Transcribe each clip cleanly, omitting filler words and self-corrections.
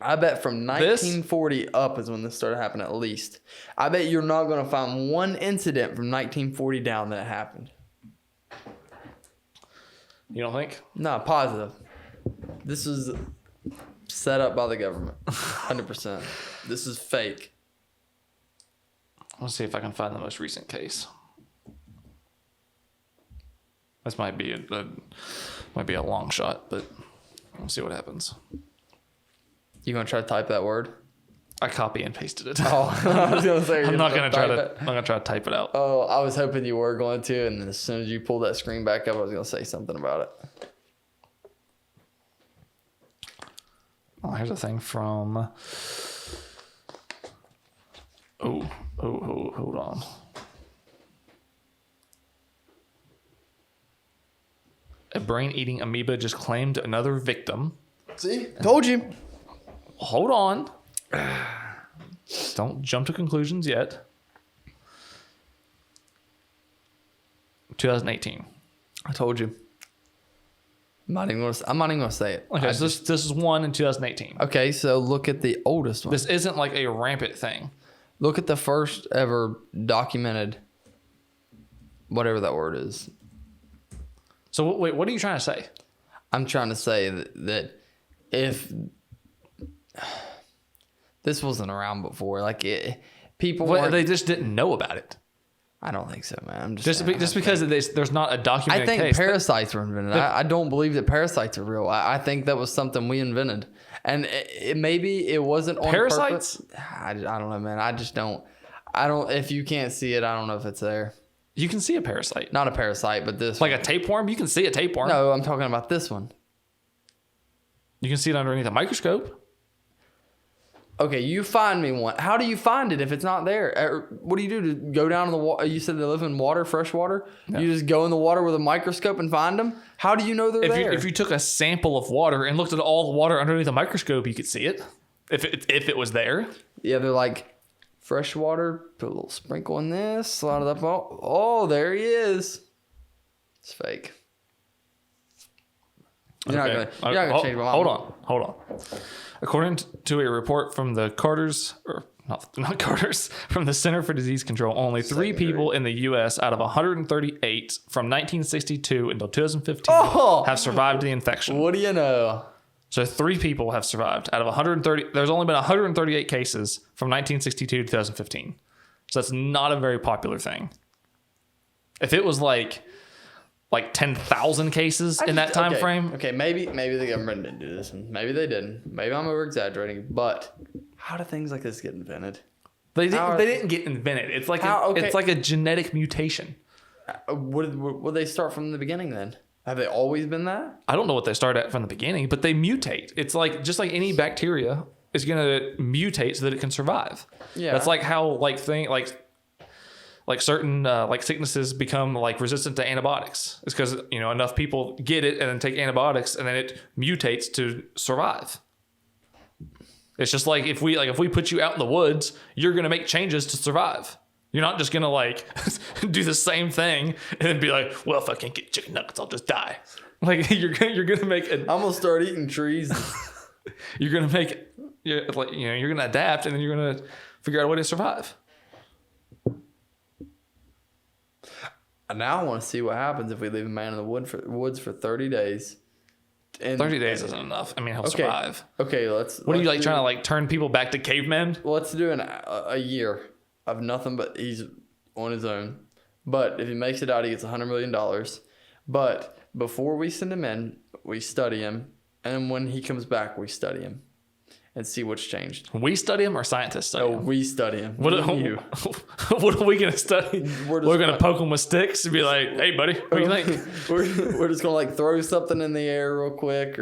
I bet from 1940 up is when this started happening at least. I bet you're not going to find one incident from 1940 down that happened. You don't think? No, positive. This is set up by the government. 100%. This is fake. Let's see if I can find the most recent case. This might be a long shot, but we'll see what happens. You gonna try to type that word? I copy and pasted it. Oh, I was gonna say I'm not gonna try to type it out. Oh, I was hoping you were going to, and then as soon as you pulled that screen back up, I was gonna say something about it. Oh, here's a thing from. Oh, hold on. A brain-eating amoeba just claimed another victim. See? Told you. Hold on. Don't jump to conclusions yet. 2018. I told you. I'm not even gonna say it. Okay, so this is one in 2018. Okay, so look at the oldest one. This isn't like a rampant thing. Look at the first ever documented, whatever that word is. So wait, what are you trying to say? I'm trying to say that if this wasn't around before, like people they just didn't know about it. I don't think so, man. I'm just because there's not a documented case. I think case. parasites were invented. I don't believe that parasites are real. I think that was something we invented, and maybe it wasn't on parasites. Purpose. I don't know, man. I just don't. I don't. If you can't see it, I don't know if it's there. You can see a parasite. Not a parasite, but this like one. A tapeworm. You can see a tapeworm. No, I'm talking about this one. You can see it underneath a microscope. Okay, you find me one. How do you find it if it's not there? What do you do to go down to the water? You said they live in water, fresh water. No. You just go in the water with a microscope and find them. How do you know they're there? If you took a sample of water and looked at all the water underneath a microscope, you could see it. If it was there. Yeah, they're like fresh water. Put a little sprinkle in this. Slide it up. Oh, there he is. It's fake. You're not gonna change my mind. Hold on. According to a report from the from the Center for Disease Control, only 3 people in the U.S. out of 138 from 1962 until 2015 have survived the infection. What do you know? So 3 people have survived out of 130. There's only been 138 cases from 1962 to 2015. So that's not a very popular thing. If it was like 10,000 cases in that time frame. Okay, maybe the government didn't do this, and maybe they didn't. Maybe I'm over exaggerating, but how do things like this get invented? They didn't get invented. It's like it's like a genetic mutation. Would they start from the beginning then? Have they always been that? I don't know what they started at from the beginning, but they mutate. It's like just like any bacteria is gonna mutate so that it can survive. Yeah, that's like how certain sicknesses become resistant to antibiotics. It's because enough people get it and then take antibiotics and then it mutates to survive. It's just like if we put you out in the woods, you're gonna make changes to survive. You're not just gonna do the same thing and then be like, well, if I can't get chicken nuggets, I'll just die. You're gonna make. I'm gonna start eating trees. You're gonna make. You're gonna adapt and then you're gonna figure out a way to survive. Now I want to see what happens if we leave a man in the woods for 30 days. 30 days isn't enough. I mean, he'll survive. Okay, What are you trying to turn people back to cavemen? Well, let's do a year of nothing but he's on his own. But if he makes it out, he gets $100 million. But before we send him in, we study him. And when he comes back, we study him. And see what's changed. We study him or scientists study him? We study him. What are we going to study? We're going to poke him with sticks and be like, hey, buddy, what do you think? we're just going to throw something in the air real quick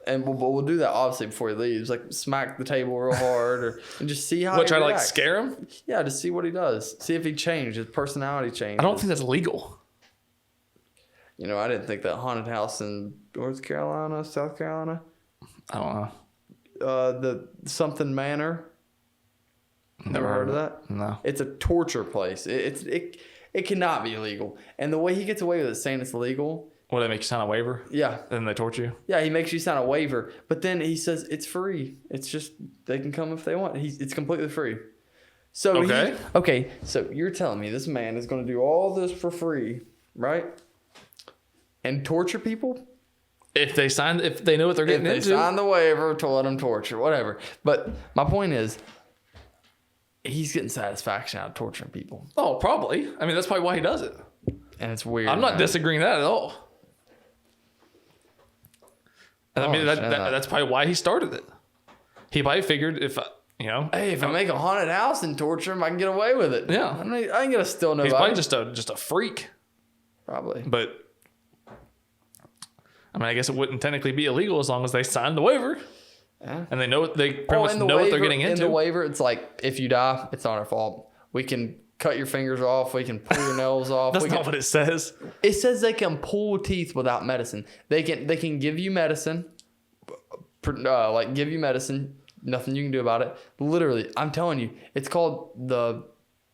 and we'll do that obviously before he leaves. Smack the table real hard and just see how he try reacts. To scare him? Yeah, just see what he does. See if he changed, his personality changes. I don't think that's legal. I didn't think that haunted house in North Carolina, South Carolina. I don't know. The something manor. Never heard of that? No. It's a torture place. It cannot be illegal. And the way he gets away with it saying it's illegal What, they make you sign a waiver? Yeah. And then they torture you? Yeah, he makes you sign a waiver, but then he says it's free. It's just they can come if they want. It's completely free. So so you're telling me this man is going to do all this for free, right? And torture people? If they know what they're getting into. If they sign the waiver to let them torture, whatever. But my point is, he's getting satisfaction out of torturing people. Oh, probably. I mean, that's probably why he does it. And it's weird. I'm not disagreeing that at all. And I mean, that's probably why he started it. He probably figured hey, if I make a haunted house and torture him, I can get away with it. Yeah. I ain't gonna steal nobody. He's probably just a freak. Probably. But I mean, I guess it wouldn't technically be illegal as long as they signed the waiver. Yeah. And they know what they pretty much know what they're getting into. In the waiver, it's like, if you die, it's not our fault. We can cut your fingers off. We can pull your nails off. That's not what it says. It says they can pull teeth without medicine. They can give you medicine, give you medicine. Nothing you can do about it. Literally, I'm telling you, it's called the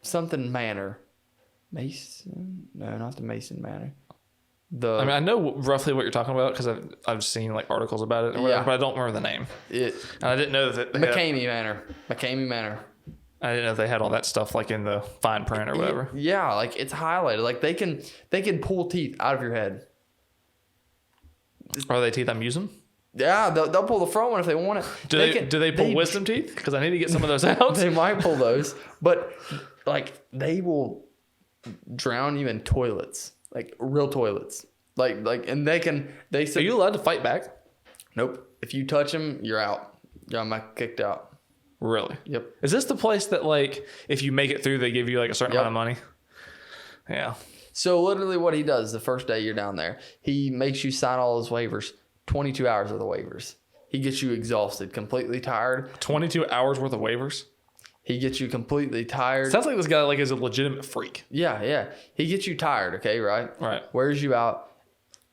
something manor. Mason? No, not the Mason Manor. I mean, I know roughly what you're talking about because I've seen like articles about it, or whatever, but I don't remember the name. And I didn't know that McCamey Manor. McCamey Manor. I didn't know if they had all that stuff like in the fine print or whatever. Yeah, like it's highlighted. Like they can pull teeth out of your head. Are they teeth I'm using? Yeah, they'll pull the front one if they want it. Do they pull wisdom teeth? Because I need to get some of those out. They might pull those, but like they will drown you in toilets, like real toilets. And they say, are you allowed to fight back? Nope. If you touch them, you're out. You're kicked out. Really? Yep. Is this the place that like if you make it through, they give you like a certain amount of money? Yeah. So literally, what he does the first day you're down there, he makes you sign all those waivers. 22 hours of the waivers. He gets you exhausted, completely tired. 22 hours worth of waivers? He gets you completely tired. Sounds like this guy like is a legitimate freak. Yeah. He gets you tired, okay, right? Right. Wears you out,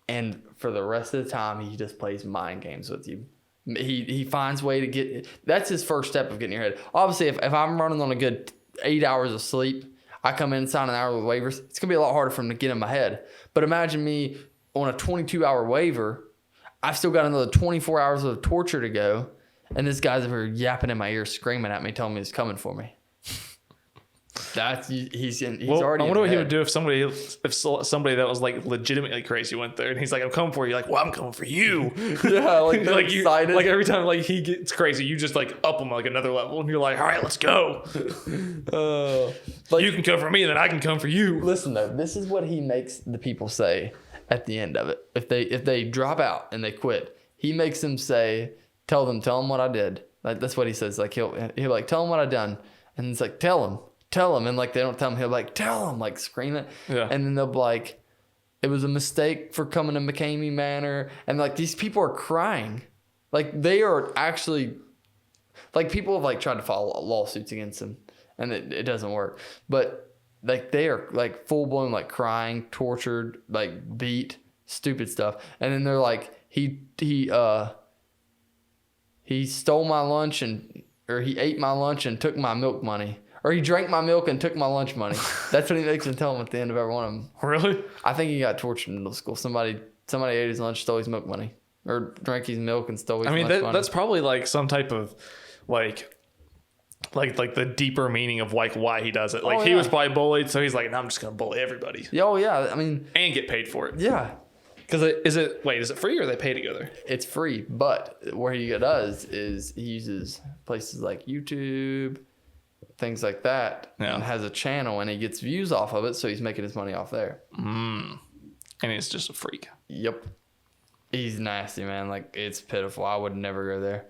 and for the rest of the time, he just plays mind games with you. He finds a way to get... That's his first step of getting your head. Obviously, if I'm running on a good 8 hours of sleep, I come in and sign an hour with waivers, it's going to be a lot harder for him to get in my head. But imagine me on a 22-hour waiver... I've still got another 24 hours of torture to go, and this guy's over here yapping in my ear, screaming at me, telling me he's coming for me. He's already. I wonder what he would do if somebody that was like legitimately crazy went there, and he's like, "I'm coming for you." Like, well, I'm coming for you. Yeah, like like excited. Like every time like he gets crazy, you just like up him like another level, and you're like, "All right, let's go." You can come for me, and then I can come for you. Listen though, this is what he makes the people say at the end of it. If they drop out and they quit, he makes them say, tell them what I did. Like that's what he says. Like he'll like tell them what I done, and it's like tell them, and like they don't tell him, he'll like tell them, like scream it, yeah. And then they'll be like, it was a mistake for coming to McCamey Manor, and like these people are crying, like they are actually, like people have like tried to file lawsuits against him, and it doesn't work, but. Like they are like full blown like crying, tortured, like beat, stupid stuff. And then they're like he stole my lunch or he ate my lunch and took my milk money. Or he drank my milk and took my lunch money. That's what he makes them tell him at the end of every one of them. Really? I think he got tortured in middle school. Somebody ate his lunch, stole his milk money. Or drank his milk and stole his lunch money. That's probably like some type of like the deeper meaning of like why he does it. Like he was probably bullied, so he's like, no, I'm just gonna bully everybody. Oh yeah, I mean, and get paid for it. Yeah, because is it free or they pay together? It's free, but what he does is he uses places like YouTube, things like that, and has a channel, and he gets views off of it, so he's making his money off there. And he's just a freak. Yep, he's nasty, man. Like it's pitiful. I would never go there.